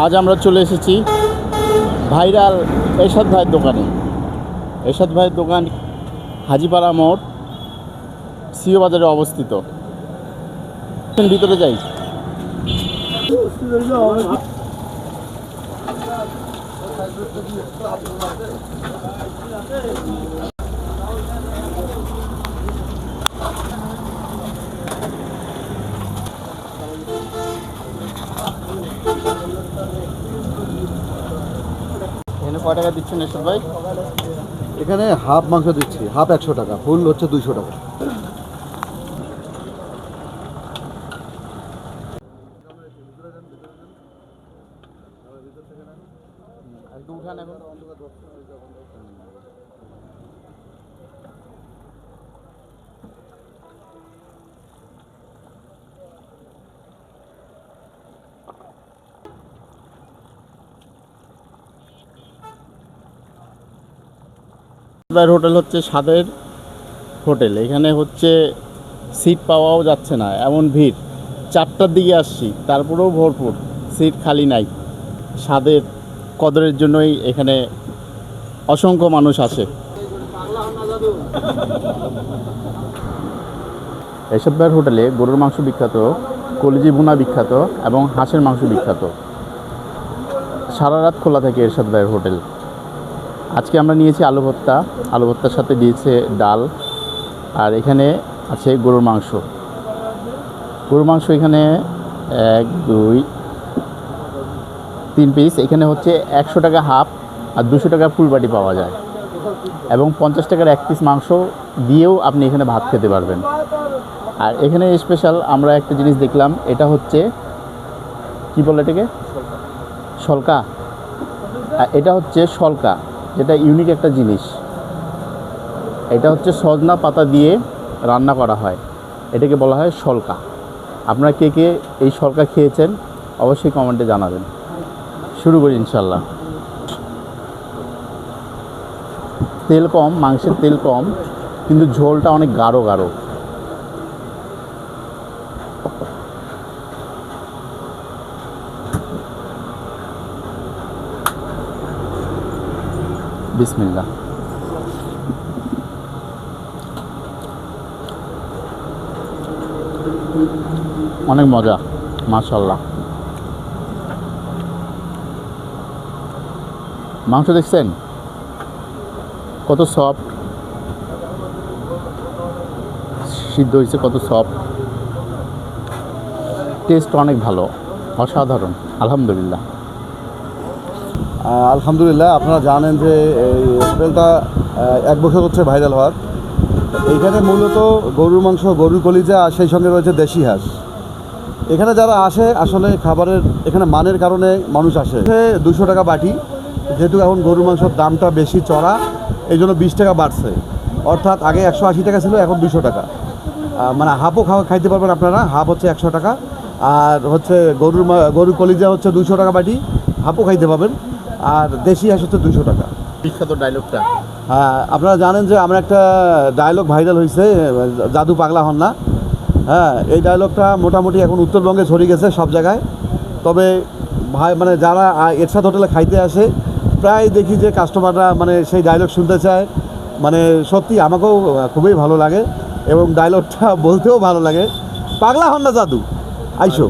আজ আমরা চলে এসেছি ভাইরাল এরশাদ ভাইয়ের দোকানে। এরশাদ ভাইয়ের দোকান হাজিপাড়া মোড়, সিও বাজারে অবস্থিত। ভিতরে যাই। এখানে কয় টাকা দিচ্ছেন এরশাদ ভাই? এখানে হাফ মাংস দিচ্ছি, হাফ 100 টাকা, ফুল হচ্ছে 200 টাকা। উঠান এখন। হোটেল হচ্ছে স্বাদের হোটেল। এখানে হচ্ছে সিট পাওয়াও যাচ্ছে না, এমন ভিড়। 4টার দিকে আসছি, তারপরেও ভরপুর, সিট খালি নাই। স্বাদের কদরের জন্যই এখানে অসংখ্য মানুষ আসে। এরশাদ ভাইয়ের হোটেলে গরুর মাংস বিখ্যাত, কলিজি ভুনা বিখ্যাত এবং হাঁসের মাংস বিখ্যাত। সারা রাত খোলা থাকে এরশাদ ভাইয়ের হোটেল। আজকে আমরা নিয়েছি আলু ভর্তা, আলু ভর্তার সাথে দিয়েছে ডাল, আর এখানে আছে গরুর মাংস। গরুর মাংস এখানে 1 2 3 পিস। এখানে হচ্ছে 100 টাকা হাফ আর 200 টাকা ফুল বাটি পাওয়া যায়, এবং 50 টাকার 1 পিস মাংস দিয়েও আপনি এখানে ভাত খেতে পারবেন। আর এখানে স্পেশাল আমরা একটা জিনিস দেখলাম, এটা হচ্ছে কি বলে এটাকে, শলকা। এটা হচ্ছে শলকা, যেটা ইউনিক একটা জিনিস। এটা হচ্ছে সজনা পাতা দিয়ে রান্না করা হয়, এটাকে বলা হয় শলকা। আপনারা কে কে এই শলকা খেয়েছেন অবশ্যই কমেন্টে জানাবেন। শুরু করি ইনশাল্লাহ। তেল কম, মাংসের তেল কম, কিন্তু ঝোলটা অনেক গাঢ় গাঢ়। বিসমিল্লাহ। অনেক মজা, মাশাআল্লাহ। মাংস দেখছেন কত সফট, সিদ্ধ হয়েছে কত সফট, টেস্ট অনেক ভালো, অসাধারণ, আলহামদুলিল্লাহ। আলহামদুলিল্লাহ। আপনারা জানেন যে এই হোটেলটা 1 বছর হচ্ছে ভাইরাল হওয়ার। এইখানে মূলত গরুর মাংস, গরুর কলিজা, আর সেই সঙ্গে রয়েছে দেশি হাঁস। এখানে যারা আসে আসলে খাবারের এখানে মানের কারণে মানুষ আসে। 200 টাকা বাটি, যেহেতু এখন গরুর মাংসের দামটা বেশি চড়া, এই জন্য 20 টাকা বাড়ছে। অর্থাৎ আগে 180 টাকা ছিল, এখন 200 টাকা। মানে হাফও খাইতে পারবেন আপনারা। হাফ হচ্ছে 100 টাকা, আর হচ্ছে গরুর কলিজা হচ্ছে 200 টাকা বাটি, হাফও খাইতে পাবেন। আর দেশি হাঁস হচ্ছে 200 টাকা। বিখ্যাত ডায়লগটা। হ্যাঁ, আপনারা জানেন যে আমরা একটা ডায়লগ ভাইরাল হয়েছে, জাদু পাগলা হন না। হ্যাঁ, এই ডায়লগটা মোটামুটি এখন উত্তরবঙ্গে ছড়িয়ে গেছে সব জায়গায়। তবে ভাই মানে যারা এরশাদ হোটেলে খাইতে আসে, প্রায় দেখি যে কাস্টমাররা মানে সেই ডায়লগ শুনতে চায়। মানে সত্যি আমাকেও খুবই ভালো লাগে এবং ডায়লগটা বলতেও ভালো লাগে। পাগলা হন না জাদু, আইসো।